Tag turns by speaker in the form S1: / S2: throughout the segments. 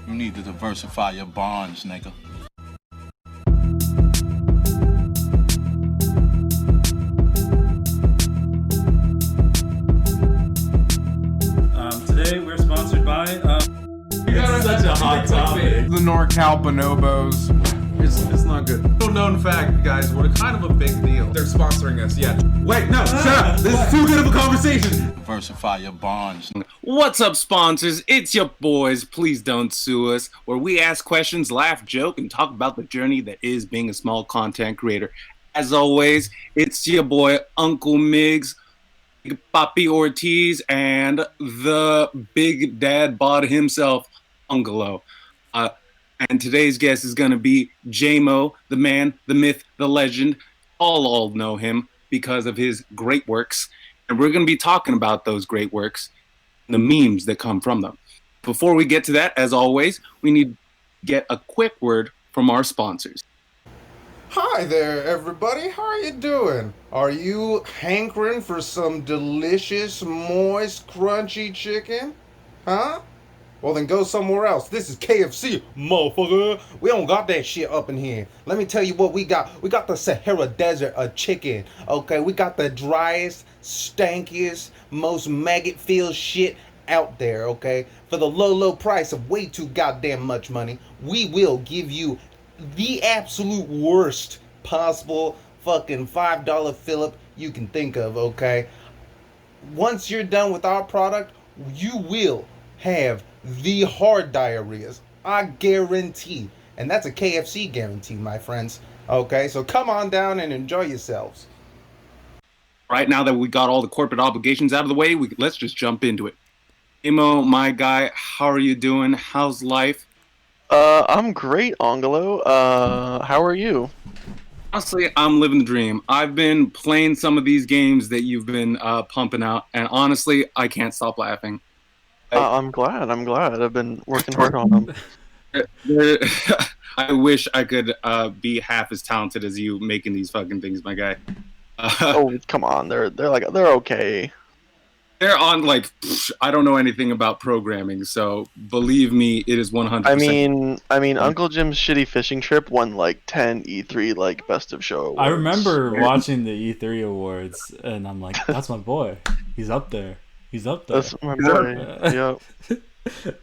S1: You need to diversify your bonds, nigga.
S2: Today we're sponsored by it's such a hot topic.
S3: The NorCal bonobos. It's not good.
S4: Little known fact, guys, we're kind of a big deal.
S3: They're sponsoring us, yeah. Wait, no, shut up. This is too good of a conversation.
S1: Diversify your bonds.
S5: What's up, sponsors? It's your boys, Please Don't Sue Us, where we ask questions, laugh, joke, and talk about the journey that is being a small content creator. As always, it's your boy, Uncle Migs, Papi Ortiz, and the big dad bod himself, Ungalo. And today's guest is going to be J-Mo, the man, the myth, the legend. All know him because of his great works. And we're going to be talking about those great works, the memes that come from them. Before we get to that, as always, we need to get a quick word from our sponsors.
S6: Hi there, everybody. How are you doing? Are you hankering for some delicious, moist, crunchy chicken? Huh? Well, then go somewhere else. This is KFC, motherfucker. We don't got that shit up in here. Let me tell you what we got. We got the Sahara Desert of chicken, okay? We got the driest, stankiest, most maggot-filled shit out there, okay? For the low price of way too goddamn much money, we will give you the absolute worst possible fucking $5 fill-up you can think of, okay? Once you're done with our product, you will have the hard diarrheas. I guarantee. And that's a KFC guarantee, my friends. Okay, so come on down and enjoy yourselves.
S5: Right now that we got all the corporate obligations out of the way, let's just jump into it. Imo, my guy, how are you doing? How's life?
S7: I'm great, Angelo. How are you?
S5: Honestly, I'm living the dream. I've been playing some of these games that you've been pumping out, and honestly, I can't stop laughing.
S7: I'm glad. I've been working hard on them.
S5: I wish I could be half as talented as you making these fucking things, my guy.
S7: Oh, come on. They're okay.
S5: They're on, like, I don't know anything about programming, so believe me, it is 100%.
S7: I mean, Uncle Jim's Shitty Fishing Trip won like 10 E3 like Best of Show awards.
S2: I remember watching the E3 awards, and I'm like, that's my boy. He's up there.
S7: That's my boy. Yeah.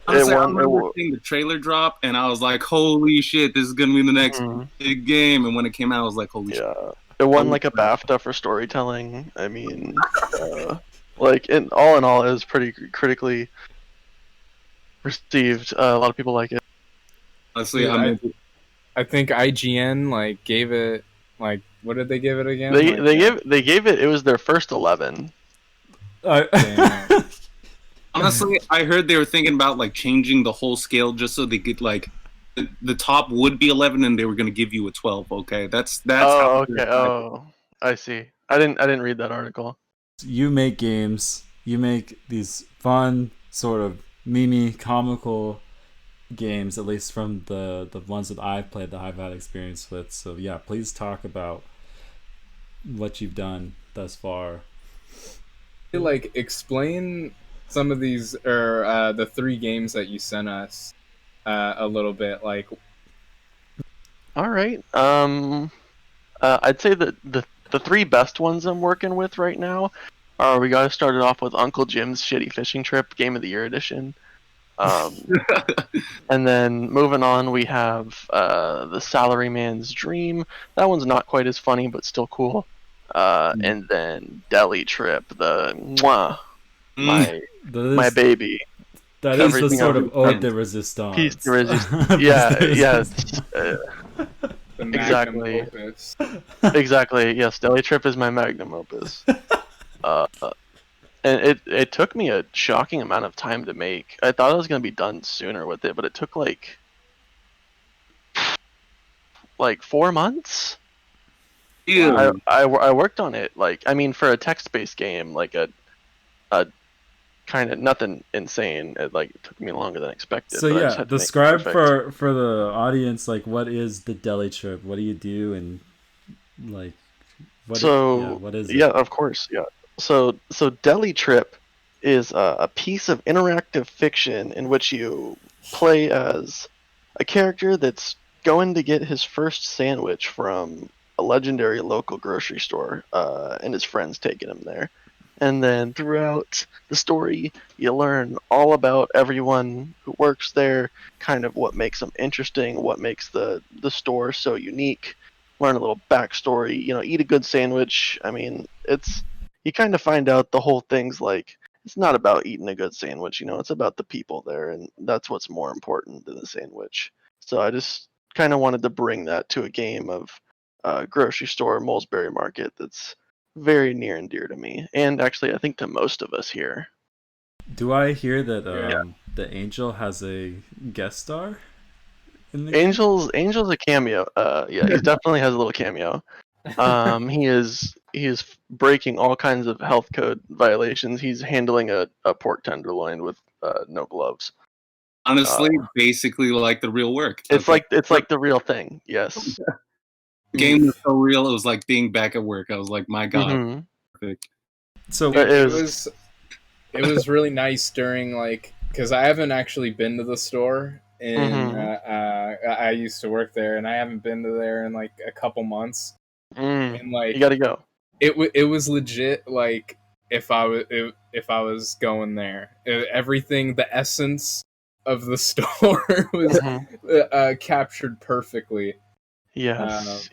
S5: Honestly, I remember seeing the trailer drop, and I was like, holy shit, this is going to be the next big game. And when it came out, I was like, holy shit.
S7: It won like a BAFTA for storytelling. I mean, like, in all, it was pretty critically received. A lot of people like it.
S5: Honestly,
S3: Yeah, I think IGN like gave it like, what did they give it again?
S7: They gave it. It was their first 11.
S5: Honestly, I heard they were thinking about like changing the whole scale just so they could like the top would be 11 and they were going to give you a 12. Okay, that's.
S7: Oh, okay. Oh, I see. I didn't read that article.
S2: You make games. You make these fun, sort of meme, comical games. At least from the ones that I've played, that I've had experience with. So yeah, please talk about what you've done thus far.
S3: Like, explain some of these, or the 3 games that you sent us a little bit, like.
S7: All right. I'd say that the 3 best ones I'm working with right now are, we got to start it off with Uncle Jim's Shitty Fishing Trip Game of the Year edition. And then moving on, we have the Salaryman's Dream. That one's not quite as funny, but still cool. And then Deli Trip, my baby.
S2: That is the sort of ode de resistance.
S7: Piece de resistance. Yeah. Exactly.
S3: Opus.
S7: Exactly. Yes, Deli Trip is my magnum opus. And it took me a shocking amount of time to make. I thought I was gonna be done sooner with it, but it took like 4 months.
S5: Yeah.
S7: I worked on it, like, I mean, for a text-based game, like a kind of nothing insane. It took me longer than expected.
S2: So yeah, describe for the audience, like, what is the Deli Trip? What do you do, and like what is it?
S7: Yeah, of course, yeah. So Deli Trip is a piece of interactive fiction in which you play as a character that's going to get his first sandwich from a legendary local grocery store, and his friends taking him there. And then throughout the story, you learn all about everyone who works there, kind of what makes them interesting, what makes the store so unique. Learn a little backstory, eat a good sandwich. I mean, you kind of find out the whole thing's like, it's not about eating a good sandwich, it's about the people there, and that's what's more important than the sandwich. So I just kind of wanted to bring that to a game of grocery store, Molesbury Market, that's very near and dear to me, and actually I think to most of us here.
S2: Do I hear that
S3: Yeah.
S2: the Angel has a guest star in the game?
S7: Angel's a cameo. Yeah, he definitely has a little cameo. He is breaking all kinds of health code violations. He's handling a pork tenderloin with no gloves.
S5: Honestly, basically like the real work.
S7: It's
S5: Okay.
S7: like the real thing. Yes.
S5: The game was so real. It was like being back at work. I was like, my God.
S7: Mhm.
S5: Perfect.
S2: So
S7: But
S3: It was really nice during because I haven't actually been to the store, and I used to work there, and I haven't been to there in like a couple months, and
S7: you gotta go.
S3: it was legit. Like if I was going there, everything, the essence of the store was captured perfectly.
S7: Yes.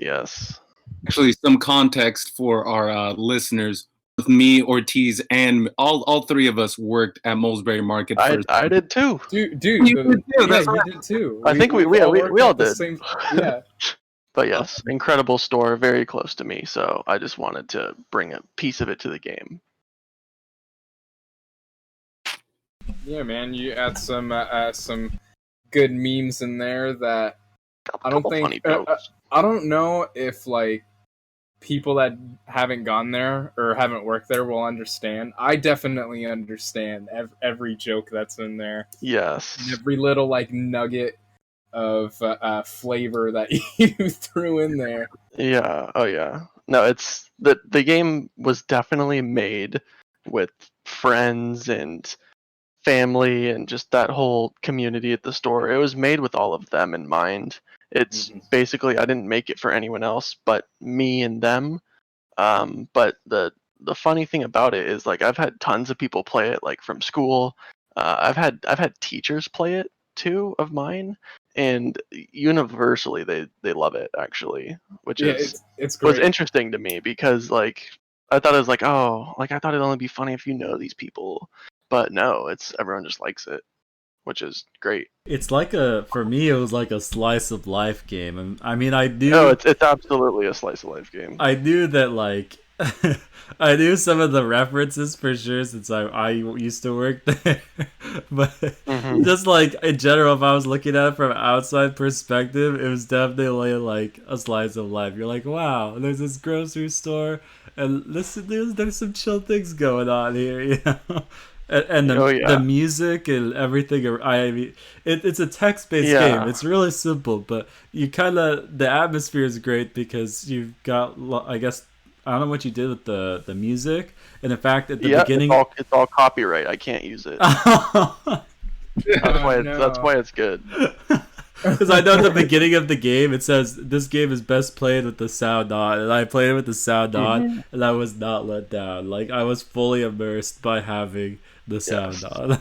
S5: Actually, some context for our listeners. With me, Ortiz, and all three of us worked at Molesbury Market first.
S7: I did too.
S3: Dude,
S5: You did too,
S3: yeah,
S5: that's
S3: you
S5: right.
S3: did too.
S7: I think we all
S3: worked at the
S7: did.
S3: same. Yeah.
S7: But yes, incredible store, very close to me, so I just wanted to bring a piece of it to the game.
S3: Yeah, man, you add some good memes in there that I don't think
S7: Funny jokes.
S3: I don't know if people that haven't gone there or haven't worked there will understand. I definitely understand every joke that's in there.
S7: Yes.
S3: And every little nugget of flavor that you threw in there.
S7: Yeah. Oh yeah. No, it's the game was definitely made with friends and family and just that whole community at the store. It was made with all of them in mind. It's basically I didn't make it for anyone else but me and them. But the funny thing about it is I've had tons of people play it from school. I've had teachers play it too of mine, and universally they love it actually, which is
S3: it's great.
S7: was interesting to me because I thought it was I thought it'd only be funny if you know these people, but no, it's everyone just likes it, which is great.
S2: it's for me it was like a slice of life game, and I mean I knew
S7: No, it's absolutely a slice of life game.
S2: I knew that I knew some of the references for sure since I used to work there, but just in general, if I was looking at it from an outside perspective, it was definitely a slice of life. You're like, wow, there's this grocery store, and there's some chill things going on here, And the music and everything. I mean, it's a text-based game. It's really simple, but the atmosphere is great because you've got, I guess, I don't know what you did with the music, and in fact, at the beginning,
S7: it's all copyright. I can't use it. That's why it's good.
S2: Because I know at the beginning of the game it says this game is best played with the sound on, and I played it with the sound on, and I was not let down. I was fully immersed by having the sound on.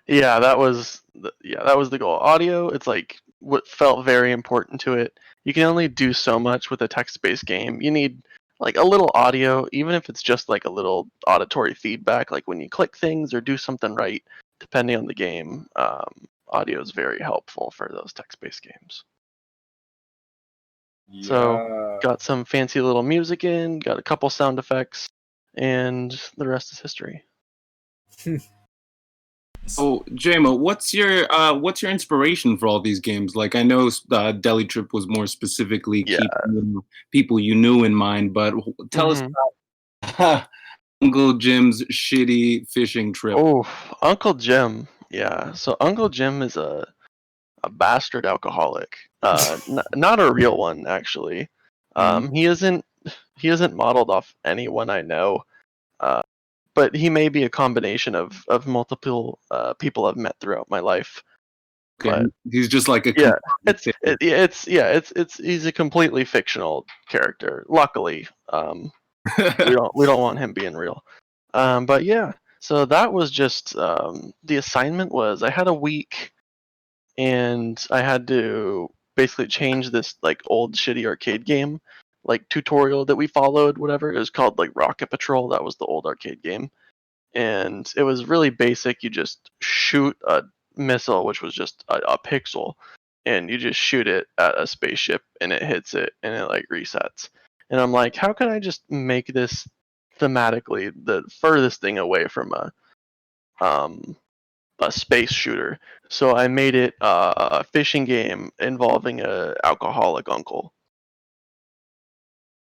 S7: Yeah, that was the goal. Audio, it's what felt very important to it. You can only do so much with a text-based game. You need a little audio, even if it's just a little auditory feedback, when you click things or do something right, depending on the game. Audio is very helpful for those text-based games.
S3: Yeah.
S7: So, got some fancy little music in, got a couple sound effects, and the rest is history.
S5: So, JMO, what's your inspiration for all these games? I know Deli Trip was more specifically keeping people you knew in mind, but tell us about Uncle Jim's shitty fishing trip.
S7: Oh, Uncle Jim. Yeah, so Uncle Jim is a bastard alcoholic. Not a real one, actually. He isn't modeled off anyone I know. But he may be a combination of multiple people I've met throughout my life.
S5: Okay,
S7: But
S5: he's just like a
S7: yeah,
S5: complete
S7: it's he's a completely fictional character. Luckily, we don't want him being real. But yeah, so that was just the assignment was I had a week, and I had to basically change this like old shitty arcade game like tutorial that we followed. Whatever it was called, like Rocket Patrol. That was the old arcade game, and it was really basic. You just shoot a missile, which was just a pixel, and you just shoot it at a spaceship, and it hits it, and it like resets. And I'm like, how can I just make this thematically the furthest thing away from a space shooter? So I made it a fishing game involving a alcoholic uncle.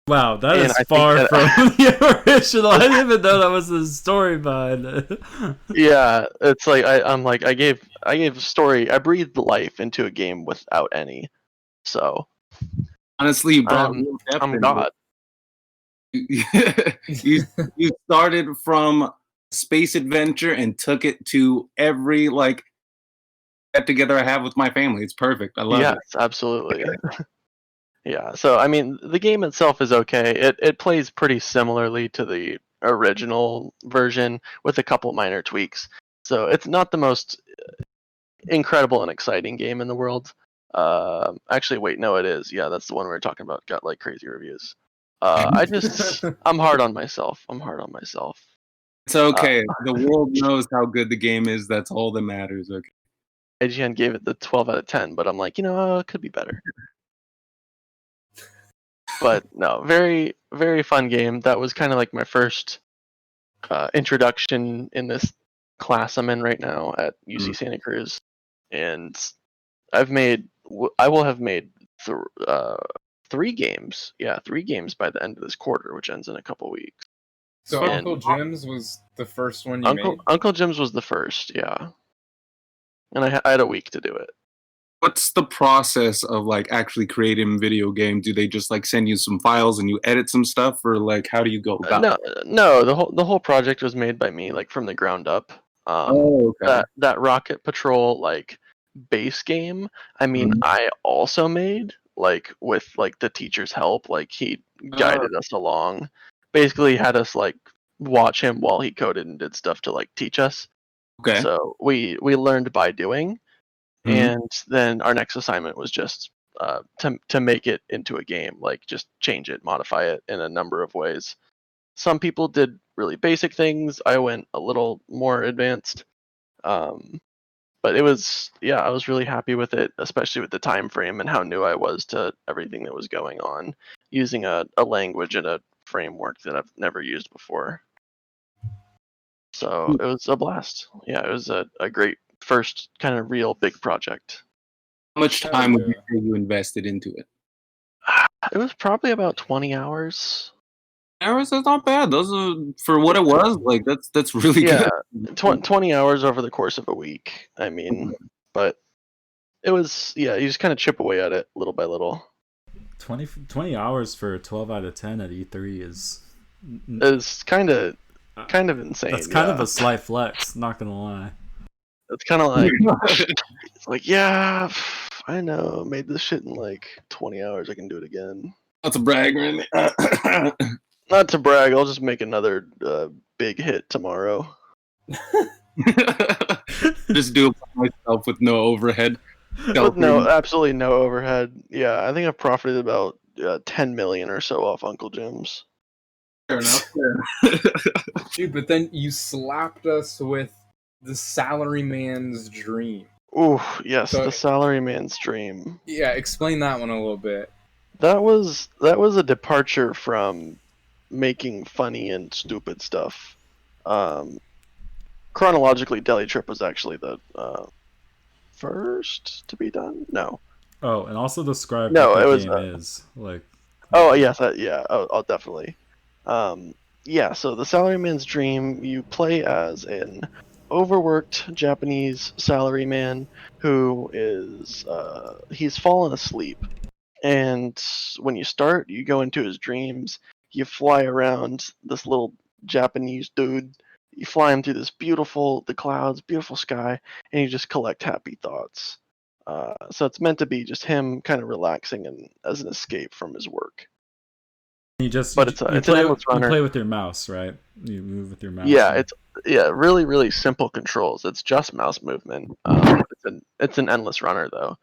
S2: Wow, that
S7: And
S2: is
S7: I think
S2: far
S7: that-
S2: from the original. I didn't even know that was the story behind it.
S7: Yeah, it's like I'm like I gave a story. I breathed life into a game without any. So
S5: Honestly, you brought real depth
S7: I'm
S5: into
S7: God.
S5: it. you started from space adventure and took it to every like get together I have with my family. It's perfect. I love
S7: Yes,
S5: it.
S7: absolutely. Yeah. So I mean, the game itself is okay. It plays pretty similarly to the original version with a couple minor tweaks. So it's not the most incredible and exciting game in the world. Actually, wait, no, it is. Yeah, that's the one we were talking about. Got like crazy reviews. I'm hard on myself.
S5: It's okay. The world knows how good the game is. That's all that matters. Okay.
S7: IGN gave it the 12 out of 10, but I'm like, it could be better. But no, very, very fun game. That was kind of like my first introduction in this class I'm in right now at UC Santa Cruz. And I will have made 3 games. Yeah, 3 games by the end of this quarter, which ends in a couple weeks.
S3: So
S7: And
S3: Uncle Jim's was the first one you made?
S7: Uncle Jim's was the first, yeah. And I had a week to do it.
S5: What's the process of like actually creating a video game? Do they just like send you some files and you edit some stuff, or like how do you go about it?
S7: No. The whole project was made by me, like from the ground up.
S5: Okay.
S7: That Rocket Patrol like base game. I mean, I also made like with like the teacher's help. Like he guided us along. Basically, had us like watch him while he coded and did stuff to like teach us.
S5: Okay.
S7: So we learned by doing. And then our next assignment was just to make it into a game, like just change it, modify it in a number of ways. Some people did really basic things. I went a little more advanced. But it was, yeah, I was really happy with it, especially with the time frame and how new I was to everything that was going on, using a language and a framework that I've never used before. So it was a blast. Yeah, it was a great first kind of real big project.
S5: How much time would you say you invested into it?
S7: It was probably about 20 hours.
S5: Hours? That's not bad. Those are for what it was. Like that's really
S7: Yeah,
S5: good.
S7: 20 hours over the course of a week. I mean, but it was, yeah, you just kind of chip away at it little by little.
S2: 20 hours for a 12 out of 10 at E3 is
S7: kind of insane.
S2: That's kind of a slight flex, not gonna lie.
S7: It's kind of like, it's like, yeah, I know, made this shit in like 20 hours. I can do it again.
S5: Not to brag or anything.
S7: Not to brag, I'll just make another big hit tomorrow.
S5: Just do it by myself with no overhead.
S7: With absolutely no overhead. Yeah, I think I've profited about 10 million or so off Uncle Jim's.
S5: Fair enough.
S3: Dude, but then you slapped us with the salaryman's dream.
S7: Ooh, yes,
S3: So-
S7: the salaryman's dream.
S3: Yeah, explain that one a little bit.
S7: That was a departure from making funny and stupid stuff. Chronologically, Deli Trip was actually the first to be done. No.
S2: Oh, and also describe
S7: No,
S2: what
S7: it
S2: the
S7: was,
S2: game is. Like,
S7: Oh yes, yeah. I'll definitely. Yeah. So the Salaryman's Dream, you play as an overworked Japanese salaryman who is he's fallen asleep, and when you start, you go into his dreams. You fly around this little Japanese dude. You fly him through the clouds, beautiful sky, and you just collect happy thoughts. So it's meant to be just him kind of relaxing and as an escape from his work. But it's an endless runner.
S2: You play with your mouse, right? You move with your mouse.
S7: Yeah, it's really, really simple controls. It's just mouse movement. It's an endless runner though.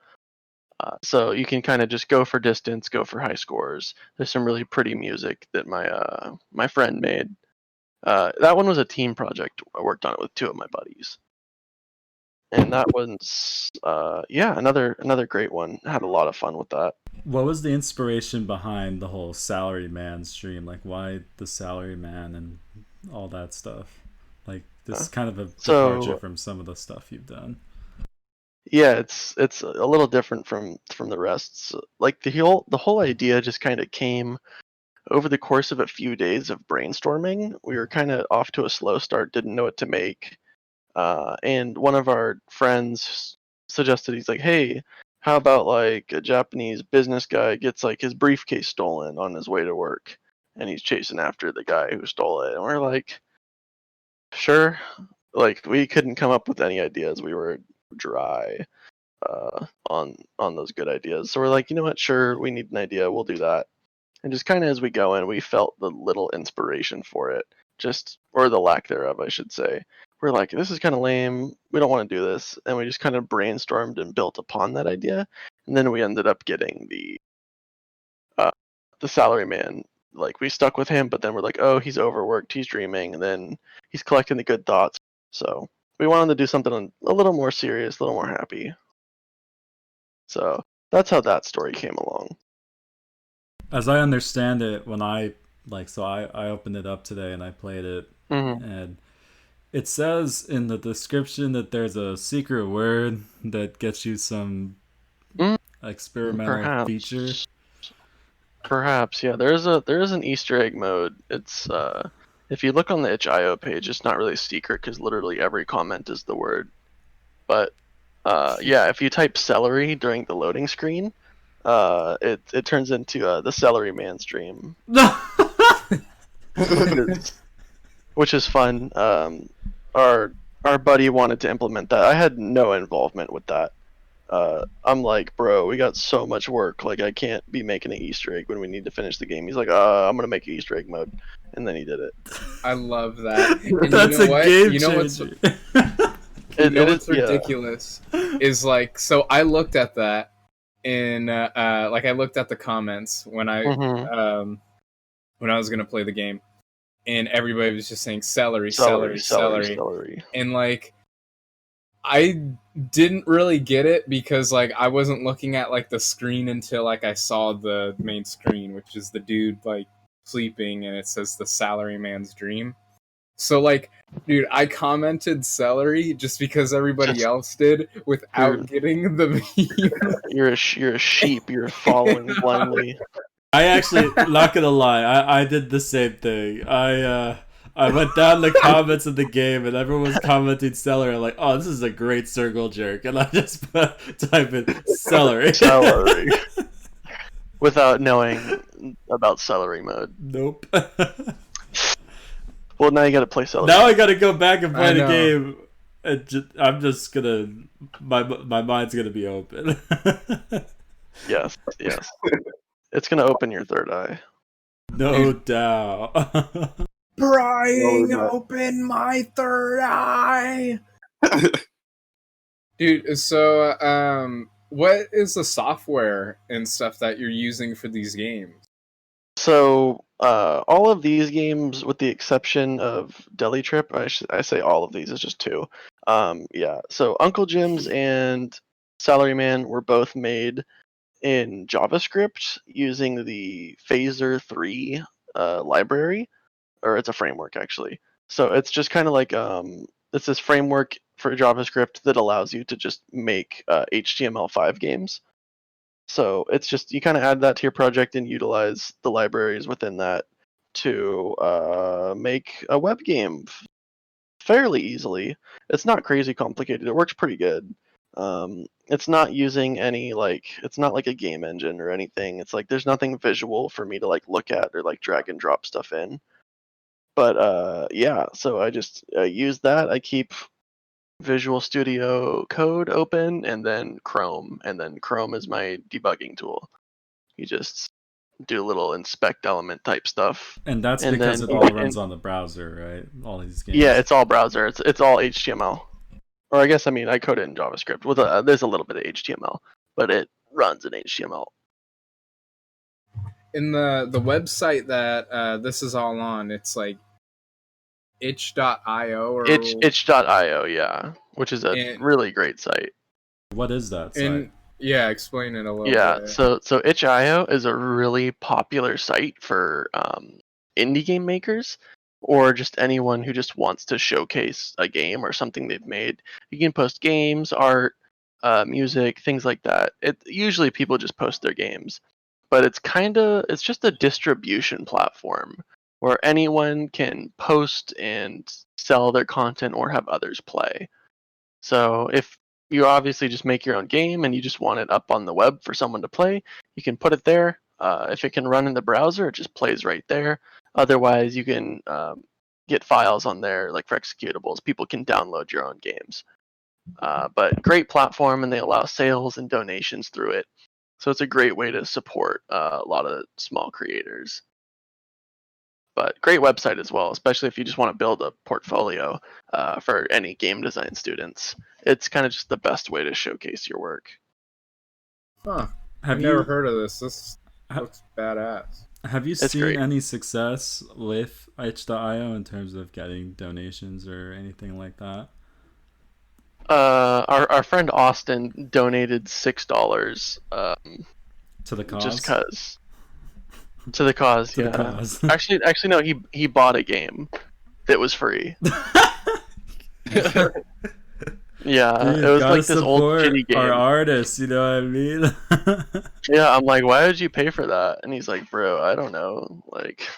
S7: So you can kind of just go for distance, go for high scores. There's some really pretty music that my friend made. That one was a team project. I worked on it with two of my buddies, and that one's another great one. I had a lot of fun with that.
S2: What was the inspiration behind the whole salary man stream? Like, why the salary man and all that stuff? Like, this is kind of a departure from some of the stuff you've done.
S7: Yeah, it's a little different from the rest. So, like the whole idea just kind of came over the course of a few days of brainstorming. We were kind of off to a slow start, didn't know what to make, and one of our friends suggested, he's like, "Hey, how about like a Japanese business guy gets like his briefcase stolen on his way to work, and he's chasing after the guy who stole it?" And we're like, "Sure." Like we couldn't come up with any ideas. We were dry on those good ideas. So we're like, you know what? Sure, we need an idea. We'll do that. And just kind of as we go in, we felt the little inspiration for it, or the lack thereof, I should say. We're like, this is kind of lame. We don't want to do this, and we just kind of brainstormed and built upon that idea. And then we ended up getting the salary man. Like we stuck with him, but then we're like, oh, he's overworked, he's dreaming, and then he's collecting the good thoughts. So we wanted to do something a little more serious, a little more happy. So that's how that story came along.
S2: As I understand it, when I opened it up today and I played it, and it says in the description that there's a secret word that gets you some experimental feature.
S7: Perhaps, yeah. There is an Easter egg mode. It's if you look on the itch.io page, it's not really a secret because literally every comment is the word. But if you type celery during the loading screen, it turns into the Celery Man stream. Which is fun. Our buddy wanted to implement that. I had no involvement with that. I'm like, bro, we got so much work. Like, I can't be making an Easter egg when we need to finish the game. He's like, I'm gonna make an Easter egg mode, and then he did it.
S3: I love that. And
S2: That's
S3: you know
S2: a game
S3: you know
S2: changer.
S3: What's ridiculous is like, so I looked at that in I looked at the comments when I was gonna play the game, and everybody was just saying celery. And like, I didn't really get it because like I wasn't looking at like the screen until like I saw the main screen, which is the dude like sleeping, and it says the salary man's dream. So like, dude, I commented celery just because everybody else did without getting the meme.
S7: You're a sheep. You're following blindly.
S2: I actually, not gonna lie, I did the same thing. I went down the comments of the game and everyone was commenting celery. I'm like, oh, this is a great circle jerk, and I just type in celery.
S7: Celery. Without knowing about celery mode.
S2: Nope.
S7: Well, now you gotta play celery.
S2: Now I gotta go back and play the game. And I'm just gonna, my mind's gonna be open.
S7: Yes. It's gonna open your third eye.
S2: No doubt.
S3: Prying open my third eye. Dude, so what is the software and stuff that you're using for these games?
S7: So all of these games, with the exception of Deli Trip, I say all of these, it's just two. So Uncle Jim's and Salaryman were both made in JavaScript using the Phaser 3 library, or it's a framework actually. So it's just kind of like it's this framework for JavaScript that allows you to just make HTML5 games. So it's just, you kind of add that to your project and utilize the libraries within that to make a web game fairly easily. It's not crazy complicated. It works pretty good. It's not using any it's not like a game engine or anything. It's like there's nothing visual for me to like look at or like drag and drop stuff in. But so I just use that. I keep Visual Studio Code open, and then Chrome, and then Chrome is my debugging tool. You just do a little inspect element type stuff.
S2: And that's
S7: And
S2: because
S7: then
S2: it all runs on the browser, right? All these games.
S7: Yeah, it's all browser. It's all HTML. Or I guess I code it in JavaScript. With there's a little bit of HTML, but it runs in HTML.
S3: In the website that this is all on, it's like itch.io or
S7: itch.io, yeah, which is a really great site.
S2: What is that site?
S3: Yeah, explain it a little bit.
S7: Yeah, so itch.io is a really popular site for indie game makers, or just anyone who just wants to showcase a game or something they've made. You can post games, art, music, things like that. Usually people just post their games, but it's just a distribution platform where anyone can post and sell their content or have others play. So if you obviously just make your own game and you just want it up on the web for someone to play, you can put it there. If it can run in the browser, it just plays right there. Otherwise, you can get files on there, like for executables. People can download your own games. But great platform, and they allow sales and donations through it. So it's a great way to support a lot of small creators. But great website as well, especially if you just want to build a portfolio for any game design students. It's kind of just the best way to showcase your work.
S3: Huh. I've never heard of this. This looks badass.
S2: Have you seen any success with itch.io in terms of getting donations or anything like that?
S7: Our friend Austin donated $6
S2: to the cause.
S7: Just cause. To the cause,
S2: to
S7: yeah.
S2: The cause.
S7: actually, no. He bought a game that was free. Yeah,
S2: dude,
S7: it was like this old shitty game.
S2: Our artists, you know what I mean?
S7: Yeah, I'm like, why did you pay for that? And he's like, bro, I don't know. Like,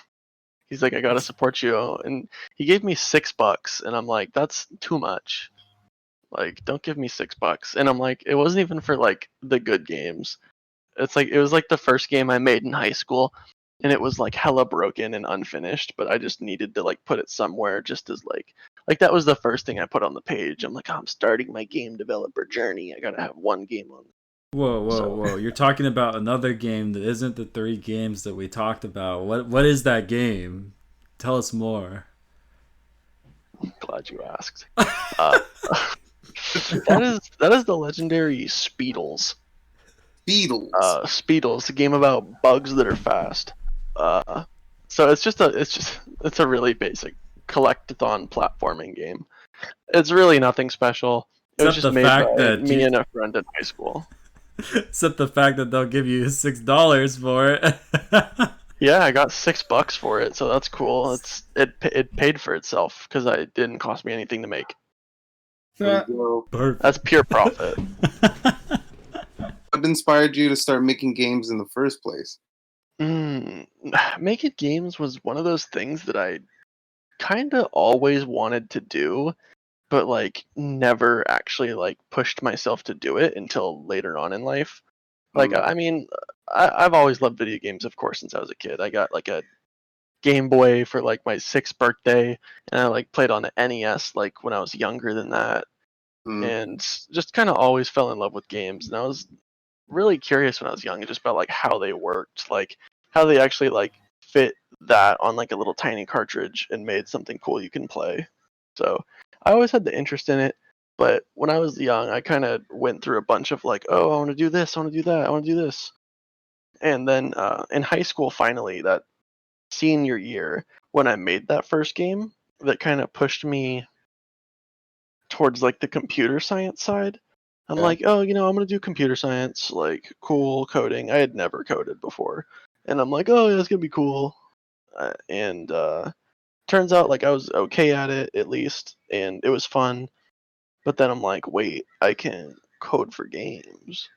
S7: he's like, I gotta support you, and he gave me $6, and I'm like, that's too much. Like, don't give me $6. And I'm like, it wasn't even for like the good games. It's like it was like the first game I made in high school, and it was like hella broken and unfinished, but I just needed to like put it somewhere just as like that was the first thing I put on the page. I'm like, oh, I'm starting my game developer journey. I gotta have one game on.
S2: Whoa. You're talking about another game that isn't the 3 games that we talked about. What is that game? Tell us more.
S7: Glad you asked. That is the legendary Speedles. Speedles, a game about bugs that are fast. So it's a really basic collectathon platforming game. It's really nothing special. It was just made by me and a friend in high school.
S2: Except the fact that they'll give you $6 for it.
S7: Yeah, I got $6 for it, so that's cool. It paid for itself because it didn't cost me anything to make.
S2: Perfect.
S7: That's pure profit.
S5: What inspired you to start making games in the first place?
S7: Making games was one of those things that I kind of always wanted to do, but like never actually like pushed myself to do it until later on in life. Like, I mean, I've always loved video games, of course, since I was a kid. I got like a Game Boy for like my 6th birthday, and I like played on the NES like when I was younger than that, and just kind of always fell in love with games. And I was really curious when I was young just about like how they worked, like how they actually like fit that on like a little tiny cartridge and made something cool you can play. So I always had the interest in it, but when I was young, I kind of went through a bunch of like, oh, I want to do this, I want to do that, I want to do this. And then in high school, finally, that senior year, when I made that first game, that kind of pushed me towards like the computer science side. I'm like, oh, I'm going to do computer science, like cool coding. I had never coded before. And I'm like, oh, yeah, it's going to be cool. And turns out like I was okay at it, at least, and it was fun. But then I'm like, wait, I can code for games.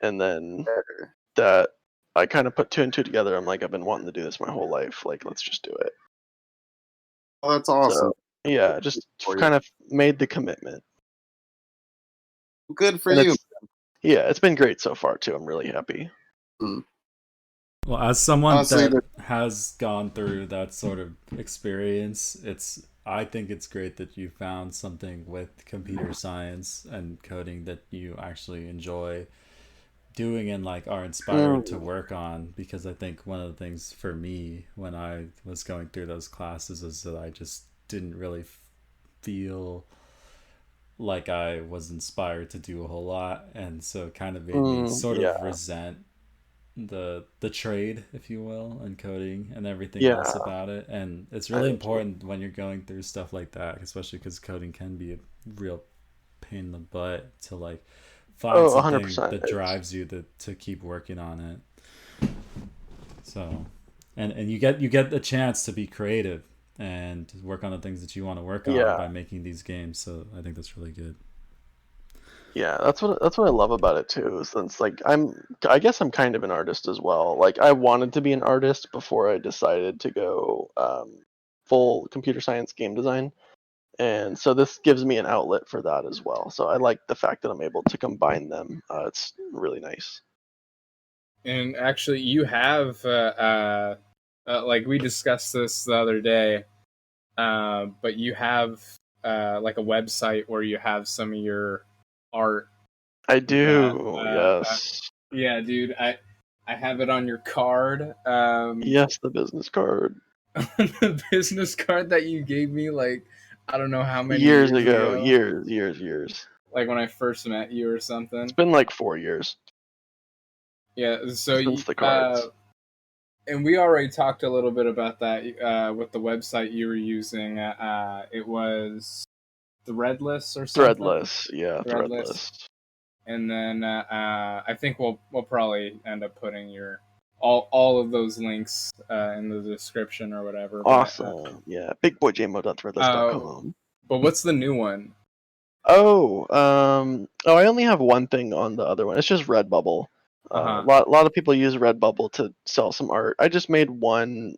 S7: And then that I kind of put 2 and 2 together. I'm like, I've been wanting to do this my whole life. Like, let's just do it.
S5: Oh, that's awesome.
S7: So, yeah, just kind of made the commitment.
S5: Good for you.
S7: Yeah, it's been great so far, too. I'm really happy.
S2: Well, as someone that has gone through that sort of experience, I think it's great that you found something with computer science and coding that you actually enjoy doing and like are inspired to work on, because I think one of the things for me when I was going through those classes is that I just didn't really feel like I was inspired to do a whole lot, and so it kind of made me sort of resent the trade, if you will, and coding and everything else about it. And it's really important when you're going through stuff like that, especially because coding can be a real pain in the butt to like find something
S7: 100%.
S2: that drives you to keep working on it. So and you get a chance to be creative and work on the things that you want to work on by making these games. So I think that's really good.
S7: Yeah, that's what I love about it too. Since like I guess I'm kind of an artist as well. Like I wanted to be an artist before I decided to go full computer science game design, and so this gives me an outlet for that as well. So I like the fact that I'm able to combine them. It's really nice.
S3: And actually, you have like we discussed this the other day, but you have like a website where you have some of your art.
S7: I do. Yes.
S3: Yeah, dude. I have it on your card.
S7: Yes, the business card.
S3: The business card that you gave me, like I don't know how many
S7: years ago. Years.
S3: Like when I first met you or something.
S7: It's been like 4 years.
S3: Yeah. So
S7: since the cards.
S3: And we already talked a little bit about that with the website you were using. It was Threadless or something.
S7: Threadless.
S3: And then I think we'll probably end up putting your all of those links in the description or whatever.
S7: Awesome. bigboyjmo.threadless.com.
S3: But what's the new one?
S7: I only have one thing on the other one. It's just Redbubble. A lot of people use Redbubble to sell some art. I just made one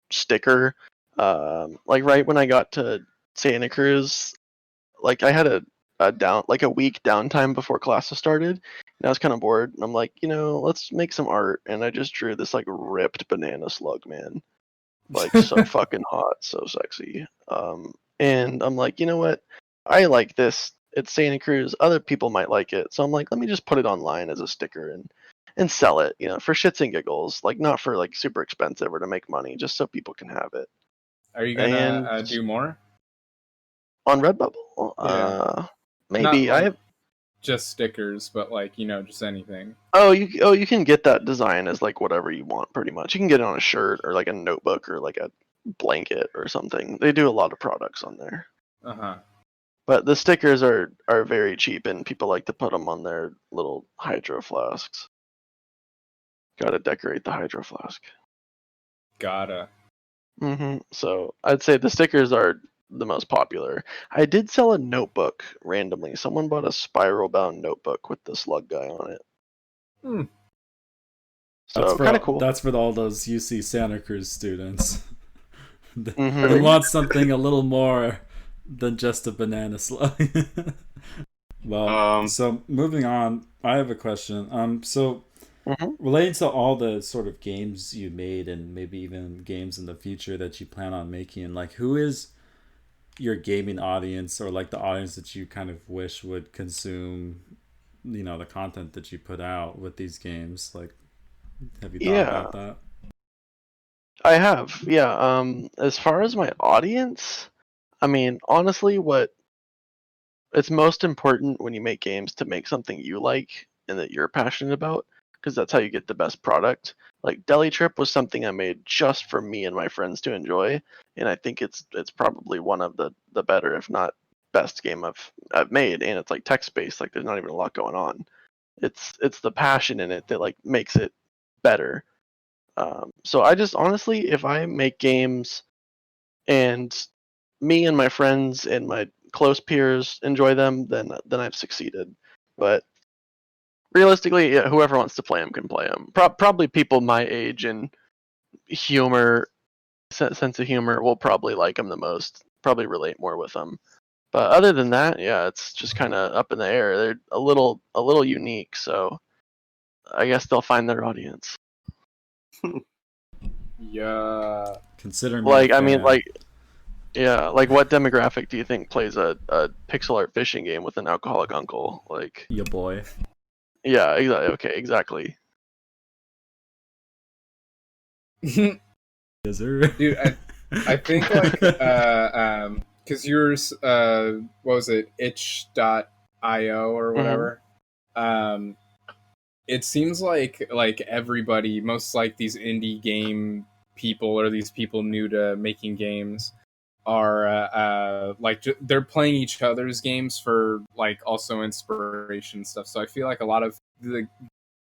S7: sticker. Like right when I got to Santa Cruz, like I had a week downtime before classes started, and I was kind of bored. And I'm like, let's make some art. And I just drew this like ripped banana slug man, like so fucking hot, so sexy. And I'm like, you know what? I like this. It's Santa Cruz. Other people might like it, so I'm like, let me just put it online as a sticker and sell it, for shits and giggles, like not for like super expensive or to make money, just so people can have it.
S3: Are you gonna do more
S7: on Redbubble? Yeah. Maybe.
S3: Not like I have just stickers, but like just anything.
S7: You can get that design as like whatever you want, pretty much. You can get it on a shirt or like a notebook or like a blanket or something. They do a lot of products on there. But the stickers are very cheap, and people like to put them on their little hydro flasks. Gotta decorate the hydro flask.
S3: Gotta.
S7: So I'd say the stickers are the most popular. I did sell a notebook randomly. Someone bought a spiral bound notebook with the slug guy on it. So kind of cool.
S2: That's for all those UC Santa Cruz students. They want something a little more than just a banana slug. Well, so moving on, I have a question. So relating to all the sort of games you made and maybe even games in the future that you plan on making, like who is your gaming audience, or like the audience that you kind of wish would consume, the content that you put out with these games? Like, have you thought about that?
S7: I have, yeah. As far as my audience, I mean, honestly, it's most important when you make games to make something you like and that you're passionate about, because that's how you get the best product. Like Deli Trip was something I made just for me and my friends to enjoy, and I think it's probably one of the better, if not best, game I've made. And it's like text based, like there's not even a lot going on. It's the passion in it that like makes it better. So I just honestly, if I make games and me and my friends and my close peers enjoy them, then I've succeeded. But realistically, yeah, whoever wants to play them can play them. Probably people my age and sense of humor will probably like them the most. Probably relate more with them. But other than that, yeah, it's just kind of up in the air. They're a little unique, so I guess they'll find their audience.
S3: Yeah.
S2: Consider me
S7: like, I mean, like, Yeah, like what demographic do you think plays a pixel art fishing game with an alcoholic uncle? Like,
S2: Your boy.
S7: yeah, exactly. Okay, exactly.
S3: Dude,
S2: Yes, sir.
S3: I think like because yours what was it, itch.io or whatever. It seems like everybody, most like these indie game people or these people new to making games are like they're playing each other's games for like also inspiration stuff. So I feel like a lot of the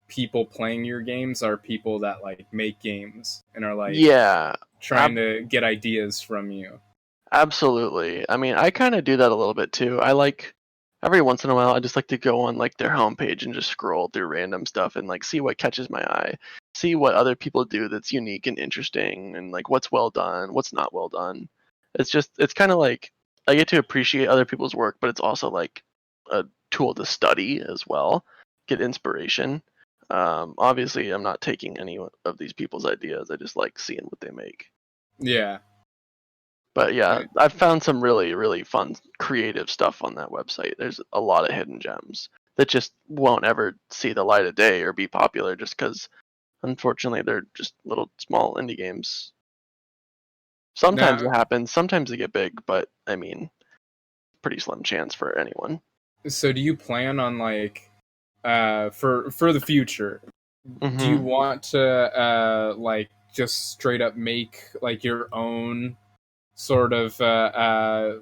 S3: people playing your games are people that like make games and are like
S7: Yeah,
S3: trying to get ideas from you.
S7: absolutely. I mean, I kind of do that a little bit too. I like every once in a while, I just like to go on like their homepage and just scroll through random stuff and like see what catches my eye, see what other people do that's unique and interesting, and like what's well done, what's not well done. It's kind of like I get to appreciate other people's work, but it's also like a tool to study as well, get inspiration. Obviously, I'm not taking any of these people's ideas. I just like seeing what they make.
S3: Yeah.
S7: But yeah,
S3: Right.
S7: I've found some really, really fun, creative stuff on that website. There's a lot of hidden gems that just won't ever see the light of day or be popular just because, unfortunately, they're just little small indie games. Sometimes
S3: Now,
S7: it happens, sometimes they get big, but I mean, pretty slim chance for anyone.
S3: so do you plan on like for the future, do you
S7: Hmm.
S3: want to like just straight up make like your own sort of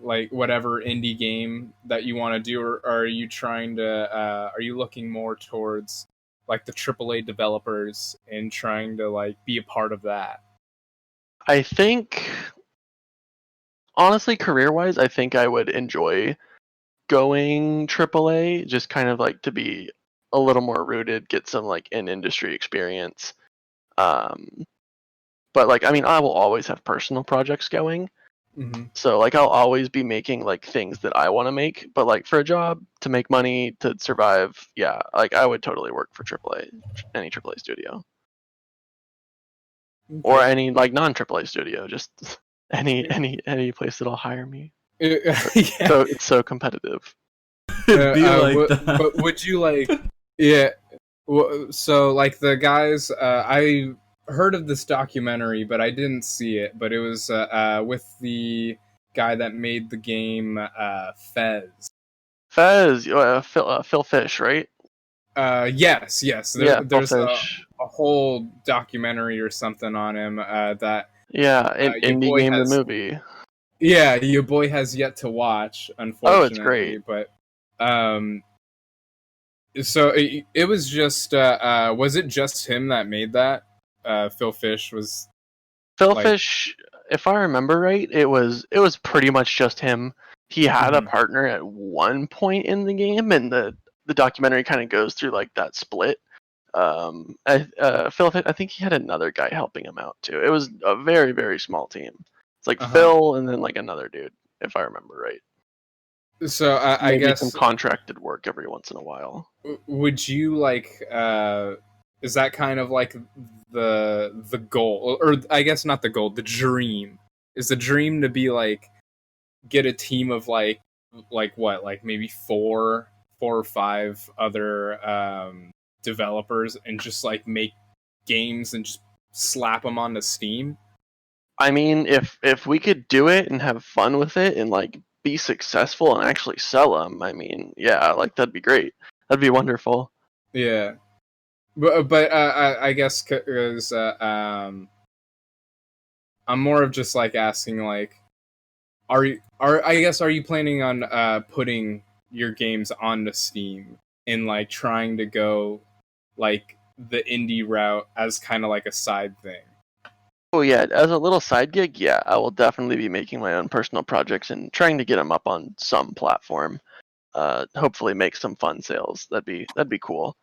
S3: like whatever indie game that you want to do, or are you trying to are you looking more towards like the AAA developers and trying to like be a part of that?
S7: I think, honestly, career-wise, I think I would enjoy going AAA, just kind of like to be a little more rooted, get some like in industry experience. Um, but like, I mean, I will always have personal projects going,
S3: Mm-hmm.
S7: so like I'll always be making like things that I want to make. But like for a job to make money to survive, yeah, like I would totally work for AAA, any AAA studio, or
S3: Okay.
S7: any like non AAA studio, just any place that'll hire me.
S3: Yeah.
S7: So it's so competitive.
S2: It'd be like that.
S3: But would you like, yeah, so like the guys, I heard of this documentary but I didn't see it, but it was with the guy that made the game Fez.
S7: Fez, Phil Fish, right?
S3: Yes,
S7: Yeah, Phil
S3: there's
S7: Fish.
S3: a whole documentary or something on him that
S7: Yeah, an
S3: your
S7: indie
S3: boy
S7: game, the
S3: has,
S7: movie.
S3: yeah, your boy has yet to watch,
S7: Oh, it's
S3: unfortunately.
S7: great.
S3: But so it was just was it just him that made that? Phil Fish was
S7: Phil
S3: like,
S7: Fish, if I remember right, it was pretty much just him. He had a
S3: mhm.
S7: partner at one point in the game, and the documentary kind of goes through like that split. Phil, I think he had another guy helping him out too. It was a very, very small team. It's like
S3: Uh-huh.
S7: Phil and then like another dude, if I remember right.
S3: So I
S7: Maybe some
S3: guess
S7: contracted work every once in a while.
S3: would you like is that kind of like the goal, or I guess not the goal, the dream? Is the dream to be like get a team of like what, like maybe four or five other developers and just like make games and just slap them onto Steam?
S7: I mean, if we could do it and have fun with it and like be successful and actually sell them, I mean, yeah, like that'd be great. That'd be wonderful.
S3: Yeah, but I guess because I'm more of just like asking like, are you planning on putting your games onto Steam and like trying to go like the indie route as kind of like a side thing?
S7: Oh yeah, as a little side gig, yeah, I will definitely be making my own personal projects and trying to get them up on some platform. Hopefully make some fun sales. That'd be cool.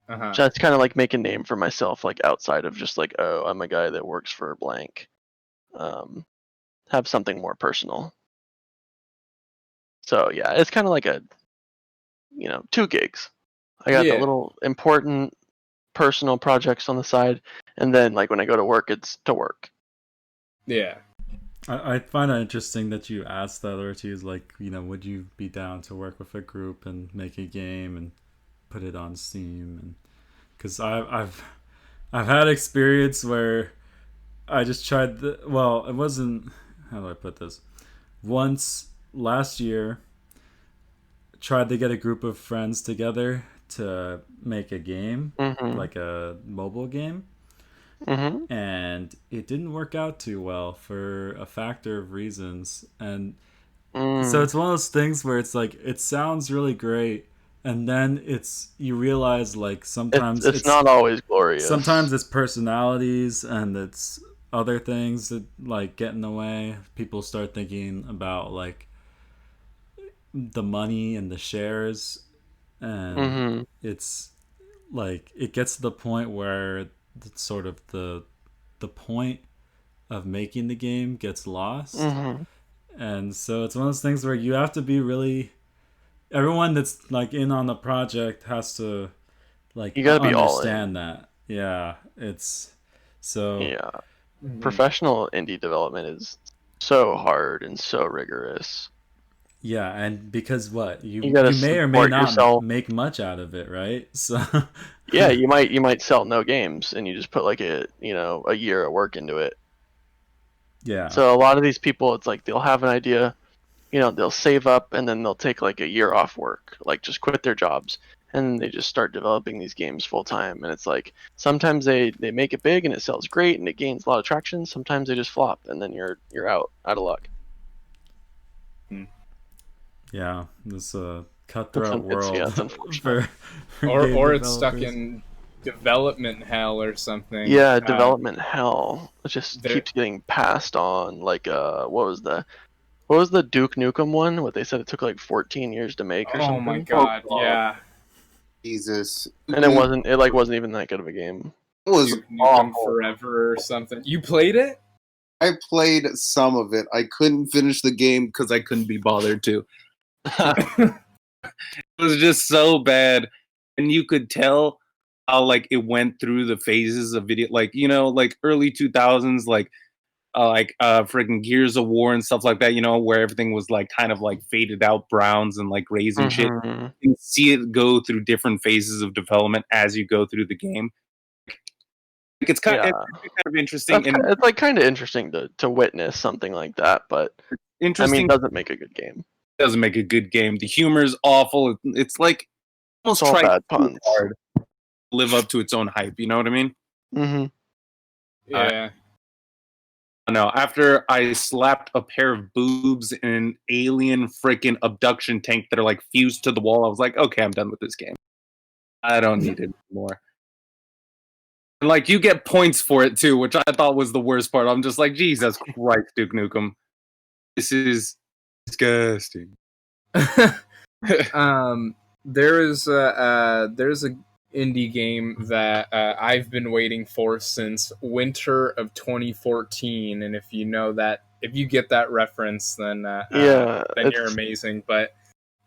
S3: Uh-huh.
S7: So that's kind of like make a name for myself, like outside of just like, oh, I'm a guy that works for blank. Um, have something more personal. So yeah, it's kind of like a, two gigs. I got the
S3: Yeah.
S7: little important personal projects on the side, and then like when I go to work, it's to work.
S3: Yeah.
S2: I find it interesting that you asked that, Ortiz. Like, would you be down to work with a group and make a game and put it on Steam? And because I've had experience where I just tried well, it wasn't, how do I put this? Once last year, tried to get a group of friends together to make a game, like a mobile game. And it didn't work out too well for a factor of reasons. And so it's one of those things where it's like, it sounds really great, and then you realize, like, sometimes
S7: it's not always glorious.
S2: Sometimes it's personalities and it's other things that, like, get in the way. People start thinking about, like, the money and the shares, and it's like, it gets to the point where it's sort of the point of making the game gets lost. And so it's one of those things where you have to be really, everyone that's, like, in on the project has to, like,
S7: you gotta be
S2: understand that. Yeah, it's so.
S7: Yeah, professional indie development is so hard and so rigorous.
S2: Yeah, and because you
S7: gotta
S2: may or may
S7: support
S2: not
S7: yourself.
S2: make much out of it, right? So
S7: Yeah, you might sell no games, and you just put like a year of work into it.
S2: yeah.
S7: So a lot of these people, it's like they'll have an idea, they'll save up, and then they'll take like a year off work, like just quit their jobs, and they just start developing these games full time. And it's like sometimes they make it big and it sells great and it gains a lot of traction. Sometimes they just flop, and then you're out of luck.
S2: Yeah, this cutthroat world.
S7: It's unfortunate.
S2: for
S3: it's stuck in development hell or something.
S7: Yeah, development hell. It just keeps getting passed on. Like, what was the Duke Nukem one? What they said it took like 14 years to make or something.
S3: Oh my god, yeah.
S5: Jesus.
S7: And it wasn't even that good of a game.
S5: It was
S3: Duke Nukem
S5: awful.
S3: Forever or something. You played it?
S5: I played some of it. I couldn't finish the game because I couldn't be bothered to. It was just so bad, and you could tell how, like, it went through the phases of video, like, like early 2000s, like freaking Gears of War and stuff like that, where everything was like kind of like faded out browns and like grays and shit. You can see it go through different phases of development as you go through the game. Like, it's kind of interesting.
S7: It's like kind of interesting to witness something like that, but it doesn't make a good game.
S5: Doesn't make a good game. The humor is awful. It's like almost
S7: all
S5: trying
S7: bad
S5: too
S7: puns.
S5: hard to live up to its own hype. You know what I mean?
S3: Yeah.
S5: No, after I slapped a pair of boobs in an alien freaking abduction tank that are like fused to the wall, I was like, okay, I'm done with this game. I don't need it anymore. And like, you get points for it too, which I thought was the worst part. I'm just like, Jesus Christ, Duke Nukem. This is disgusting.
S3: There's a indie game that I've been waiting for since winter of 2014, and if you get that reference, then you're amazing. But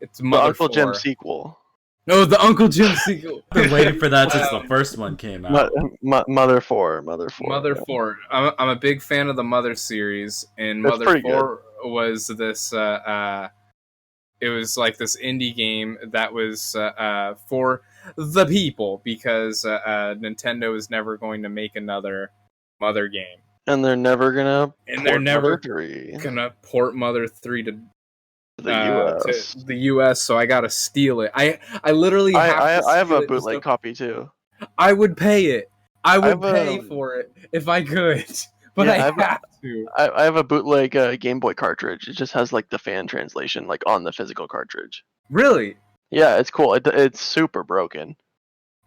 S3: it's Mother
S7: Uncle
S3: 4.
S7: Jim sequel.
S3: No, the Uncle Jim sequel.
S2: I've been waiting for that since the first one came out.
S7: Mother 4.
S3: Mother 4. I'm a big fan of the Mother series, and
S7: That's
S3: Mother 4
S7: good.
S3: was this. It was like this indie game that was for the people, because Nintendo is never going to make another Mother game,
S7: and they're never gonna.
S3: Gonna port Mother 3 to
S7: the US.
S3: To the US. So I gotta steal it. I literally
S7: have a bootleg copy too.
S3: I would pay it. I would pay for it if I could. But yeah, I have to.
S7: I have a bootleg Game Boy cartridge. It just has like the fan translation like on the physical cartridge.
S3: Really?
S7: Yeah, it's cool. It's super broken.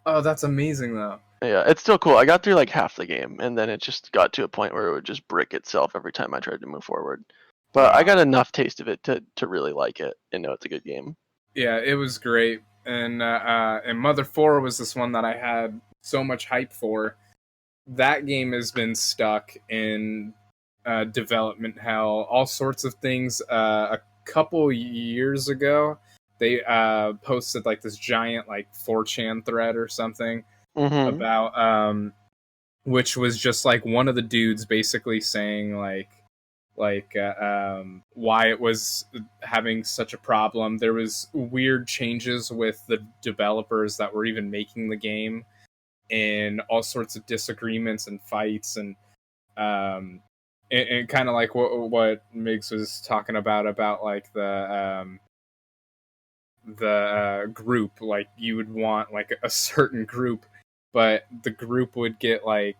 S3: Oh, that's amazing though.
S7: Yeah, it's still cool. I got through like half the game, and then it just got to a point where it would just brick itself every time I tried to move forward. But I got enough taste of it to really like it and know it's a good game.
S3: Yeah, it was great. And Mother 4 was this one that I had so much hype for. That game has been stuck in development hell, all sorts of things. A couple years ago, they posted like this giant like 4chan thread or something about which was just like one of the dudes basically saying like like why it was having such a problem. There was weird changes with the developers that were even making the game, and all sorts of disagreements and fights, and kind of like what Migs was talking about like the group. Like you would want like a certain group, but the group would get like,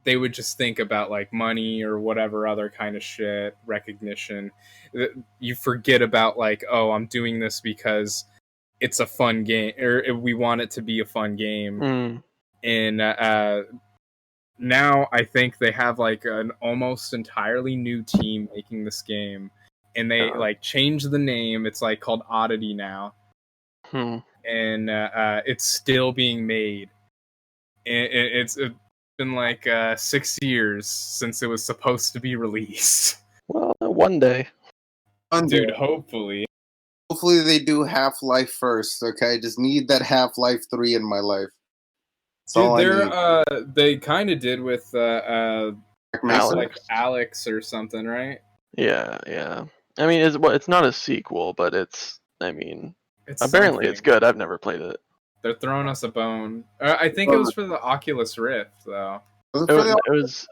S3: they would just think about like money or whatever other kind of shit, recognition. You forget about like, oh, I'm doing this because it's a fun game, or we want it to be a fun game. And now I think they have like an almost entirely new team making this game, and they like changed the name. It's like called Oddity now, and it's still being made. And it's been like 6 years since it was supposed to be released.
S7: Well, one day.
S3: Dude, hopefully.
S8: Hopefully they do Half-Life first, okay? Just need that Half-Life 3 in my life.
S3: Dude, they kind of did with
S7: Alex.
S3: like Alex or something, right?
S7: Yeah. I mean, it's not a sequel, but it's apparently
S3: something.
S7: it's good. I've never played it.
S3: They're throwing us a bone. I think it was for the Oculus Rift, though.
S7: It was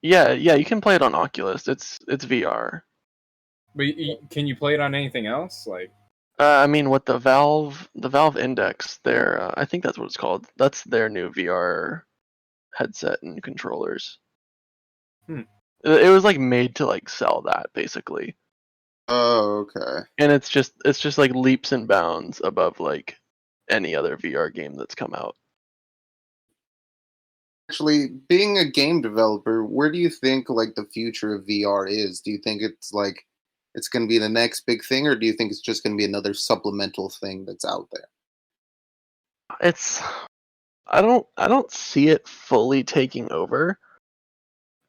S7: yeah. You can play it on Oculus. It's VR.
S3: But can you play it on anything else? Like,
S7: I mean, with the Valve Index, I think that's what it's called. That's their new VR headset and controllers. It was like made to like sell that basically.
S8: Oh, okay.
S7: And it's just like leaps and bounds above like any other VR game that's come out.
S8: Actually, being a game developer, where do you think like the future of VR is? Do you think it's like it's going to be the next big thing, or do you think it's just going to be another supplemental thing that's out there?
S7: I don't see it fully taking over,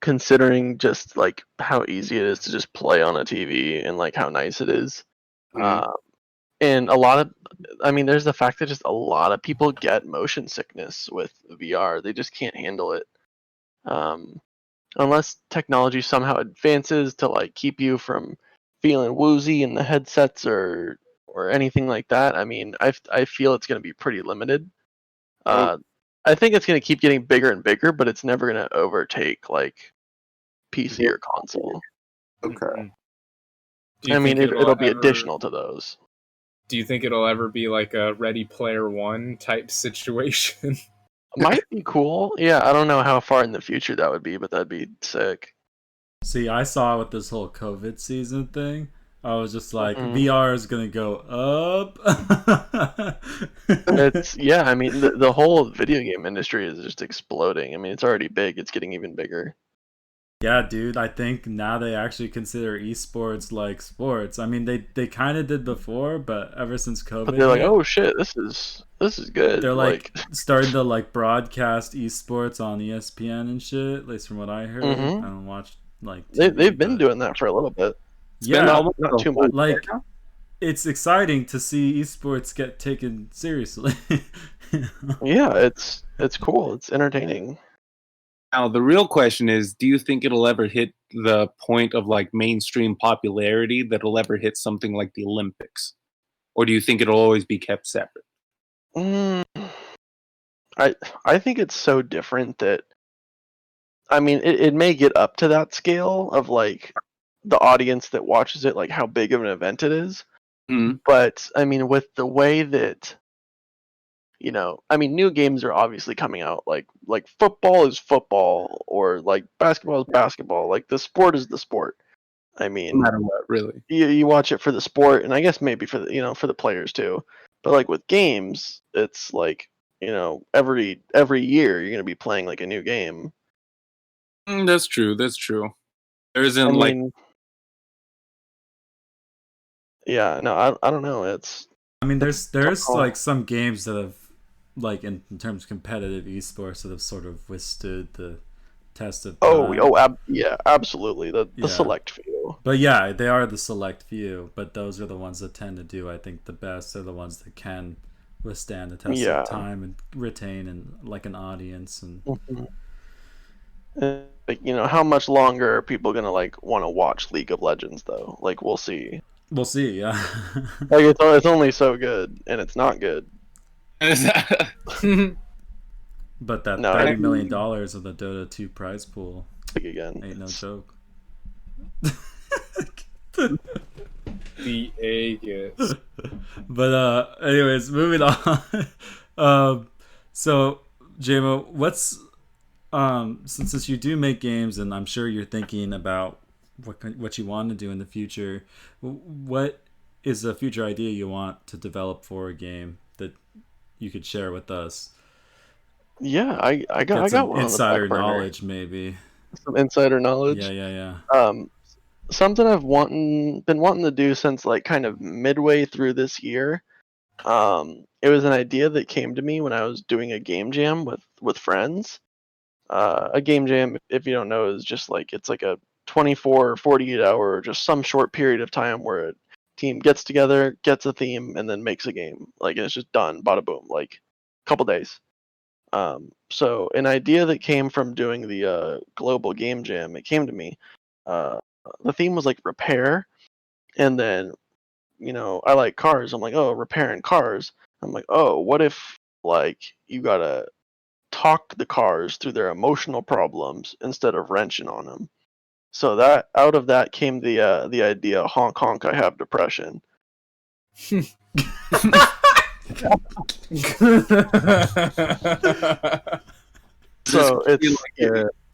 S7: considering just like how easy it is to just play on a TV and like how nice it is. And there's the fact that just a lot of people get motion sickness with VR. They just can't handle it. Unless technology somehow advances to like keep you from feeling woozy in the headsets or anything like that. I mean, I feel it's going to be pretty limited. I think it's going to keep getting bigger and bigger, but it's never going to overtake like PC or console.
S8: Okay.
S7: I mean, it'll be additional to those.
S3: Do you think it'll ever be like a Ready Player One type situation?
S7: Might be cool. Yeah, I don't know how far in the future that would be, but that'd be sick.
S2: See, I saw with this whole COVID season thing, I was just like, VR is gonna go up.
S7: I mean, the whole video game industry is just exploding. I mean, it's already big. It's getting even bigger.
S2: Yeah, dude, I think now they actually consider esports like sports. I mean, they kind of did before, but ever since COVID,
S7: but they're like, oh shit, this is good.
S2: They're like starting to like broadcast esports on ESPN and shit. At least from what I heard, I don't watch like TV,
S7: they've been doing that for a little bit.
S2: Not
S7: too much.
S2: Like, it's exciting to see esports get taken seriously.
S7: Yeah, it's cool. It's entertaining.
S5: Now, the real question is, do you think it'll ever hit the point of like mainstream popularity that it'll ever hit something like the Olympics? Or do you think it'll always be kept separate?
S7: I think it's so different that, I mean, it may get up to that scale of like the audience that watches it, like how big of an event it is. But I mean, with the way that, new games are obviously coming out. Like football is football, or like basketball is basketball. Like the sport is the sport. I mean,
S5: no matter what, really.
S7: You watch it for the sport, and I guess maybe for the for the players too. But like with games, it's like every year you're gonna be playing like a new game.
S5: That's true. There isn't
S7: yeah, no, I don't know.
S2: There's like some games that have, like in terms of competitive esports, that have sort of withstood the test of time.
S7: Yeah, absolutely. The select few.
S2: But yeah, they are the select few. But those are the ones that tend to do, I think, the best. They're the ones that can withstand the test of time and retain like an audience. And
S7: Like, how much longer are people gonna like want to watch League of Legends though? Like, we'll see.
S2: We'll see. Yeah.
S7: Like, it's only so good, and it's not good.
S2: But that
S7: No,
S2: $30 million of the Dota 2 prize pool
S7: again,
S2: ain't no joke.
S3: The Aegis.
S2: But anyways, moving on. So JMO, what's since you do make games, and I'm sure you're thinking about what you want to do in the future, what is a future idea you want to develop for a game that you could share with us?
S7: Yeah, I got
S2: some
S7: one
S2: insider
S7: on the back burner.
S2: knowledge, maybe.
S7: Some insider knowledge.
S2: Yeah.
S7: Something I've been wanting to do since like kind of midway through this year. It was an idea that came to me when I was doing a game jam with friends. A game jam, if you don't know, is just like it's like a 24 or 48 hour, just some short period of time where a team gets together, gets a theme, and then makes a game. Like, it's just done, bada boom, like a couple days. So an idea that came from doing the global game jam, it came to me. The theme was like repair, and then I like cars. I'm like, oh, repairing cars. I'm like, oh, what if like you gotta talk the cars through their emotional problems instead of wrenching on them. So that out of that came the idea, honk honk, I have depression. So it's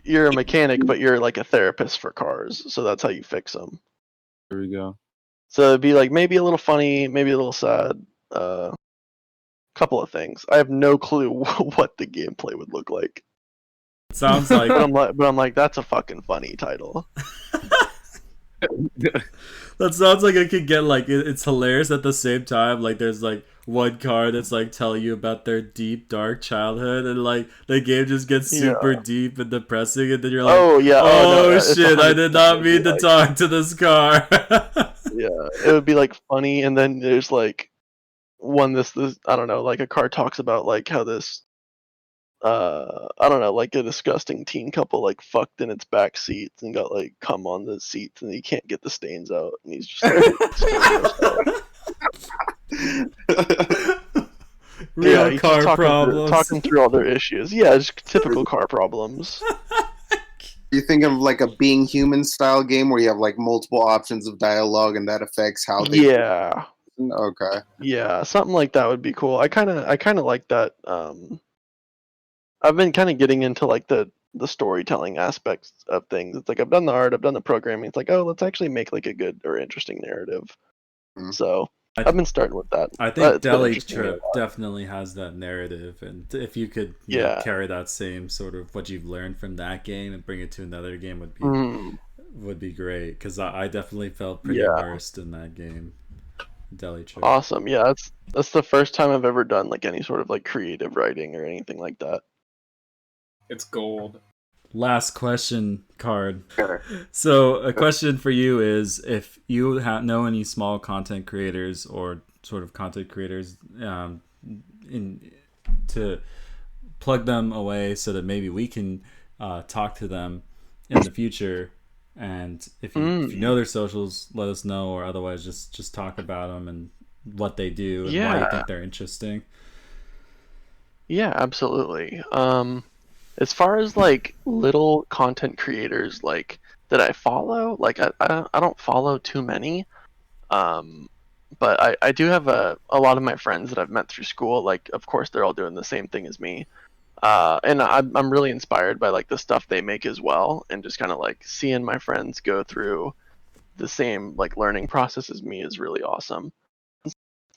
S7: you're a mechanic, but you're like a therapist for cars. So that's how you fix them.
S5: There we go.
S7: So it'd be like maybe a little funny, maybe a little sad. Couple of things. I have no clue what the gameplay would look like.
S2: It sounds like,
S7: but I'm like, that's a fucking funny title.
S2: That sounds like it could get like it's hilarious at the same time. Like there's like one card that's like telling you about their deep dark childhood, and like the game just gets super deep and depressing, and then you're like, oh shit, I did not mean to talk to this car.
S7: Yeah, it would be like funny, and then there's like this I don't know, like a card talks about like how this I don't know, like a disgusting teen couple like fucked in its back seats and got like cum on the seats, and he can't get the stains out, and he's just like
S2: real car problems.
S7: Talking through all their issues. Yeah, just typical car problems.
S8: You think of like a Being Human style game where you have like multiple options of dialogue and that affects how they.
S7: Yeah.
S8: Okay.
S7: Yeah, something like that would be cool. I kind of like that. I've been kind of getting into like the storytelling aspects of things. It's like I've done the art, I've done the programming. It's like, oh, let's actually make like a good or interesting narrative. Mm-hmm. So I've been starting with that.
S2: I think Deli Trip definitely has that narrative, and if you could carry that same sort of what you've learned from that game and bring it to another game would be great, because I definitely felt pretty immersed in that game. Deli Trip.
S7: Awesome. Yeah, that's the first time I've ever done like any sort of like creative writing or anything like that.
S3: It's gold.
S2: Last question card. So a question for you is, if you know any small content creators or sort of content creators to plug them away so that maybe we can talk to them in the future, and if you know their socials, let us know, or otherwise just talk about them and what they do and why you think they're interesting.
S7: Yeah, absolutely. As far as like little content creators like that I follow, like I don't follow too many, but I do have a lot of my friends that I've met through school. Like, of course, they're all doing the same thing as me, and I'm really inspired by like the stuff they make as well, and just kind of like seeing my friends go through the same like learning process as me is really awesome.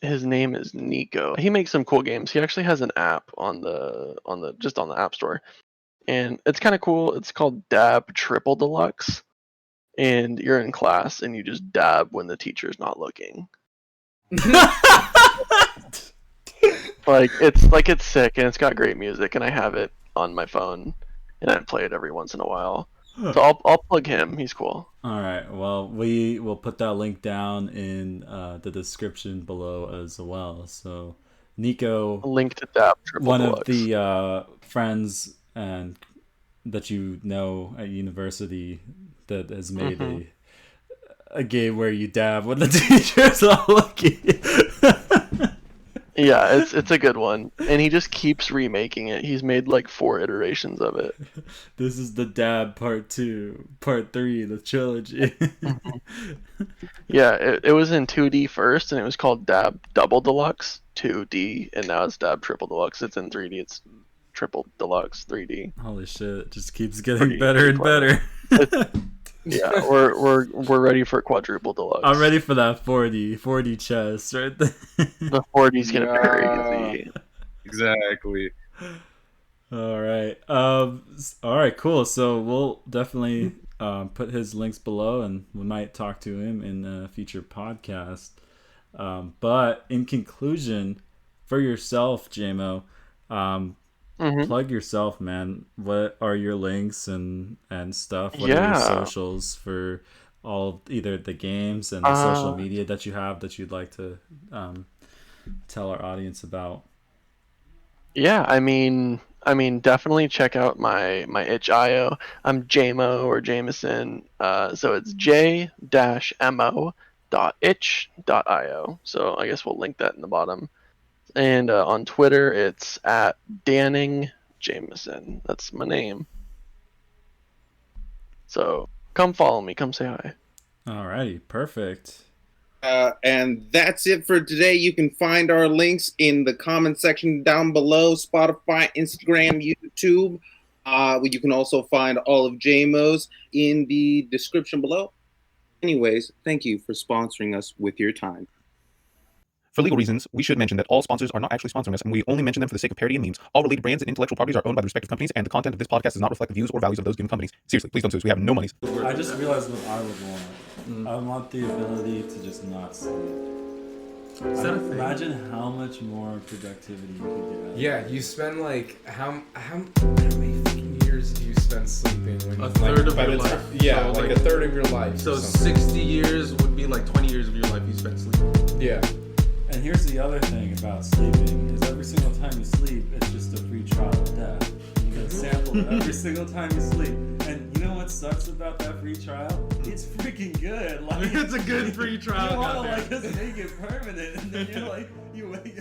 S7: His name is Niko. He makes some cool games. He actually has an app on the App Store. And it's kind of cool. It's called Dab Triple Deluxe, and you're in class and you just dab when the teacher's not looking. It's sick, and it's got great music, and I have it on my phone, and I play it every once in a while. So I'll plug him. He's cool.
S2: All right. Well, we will put that link down in the description below as well. So Niko,
S7: a link to Dab Triple
S2: one
S7: Deluxe.
S2: of the friends and that you know at university that has made a game where you dab when the teacher's all looking.
S7: Yeah, it's a good one, and he just keeps remaking it. He's made like 4 iterations of it.
S2: This is the dab part 2, part 3, the trilogy.
S7: Yeah, it was in 2D first, and it was called Dab Double Deluxe 2D, and now it's Dab Triple Deluxe. It's in 3D. It's Triple Deluxe 3D.
S2: Holy shit! It just keeps getting better and better.
S7: Yeah, we're ready for Quadruple Deluxe.
S2: I'm ready for that 40 chest right there.
S7: The 40's gonna be crazy.
S5: Exactly.
S2: All right, cool. So we'll definitely put his links below, and we might talk to him in a future podcast. But in conclusion, for yourself, JMO, plug yourself, man. What are your links and stuff? What are your socials for all either the games and the social media that you have that you'd like to tell our audience about?
S7: Yeah, I mean, definitely check out my itch.io. I'm JMO or Jameson. So it's j-mo.itch.io. So I guess we'll link that in the bottom. And on Twitter, it's at Danning Jameson. That's my name. So come follow me. Come say hi.
S2: Alrighty, perfect.
S5: And that's it for today. You can find our links in the comment section down below, Spotify, Instagram, YouTube. You can also find all of JMO's in the description below. Anyways, thank you for sponsoring us with your time.
S9: For legal reasons, we should mention that all sponsors are not actually sponsoring us, and we only mention them for the sake of parody and memes. All related brands and intellectual properties are owned by the respective companies, and the content of this podcast does not reflect the views or values of those given companies. Seriously, please don't sue us. We have no monies.
S2: I just realized what I would want. I want the ability to just not sleep.
S4: Is that a thing?
S2: Imagine how much more productivity you could get out of
S3: Yeah, you spend like how many fucking years do you spend sleeping? When
S4: A
S3: you,
S4: third
S3: like,
S4: of your life.
S3: Yeah,
S4: So,
S3: like a third of your life.
S4: So
S3: or something.
S4: 60 years would be like 20 years of your life you spent sleeping.
S3: Yeah.
S2: And here's the other thing about sleeping, is every single time you sleep, it's just a free trial of death. You get a sample every single time you sleep. And you know what sucks about that free trial? It's freaking good. Like,
S4: It's a good free trial.
S2: You want to
S4: goddamn.
S2: like just make it permanent, and then you're like, you wake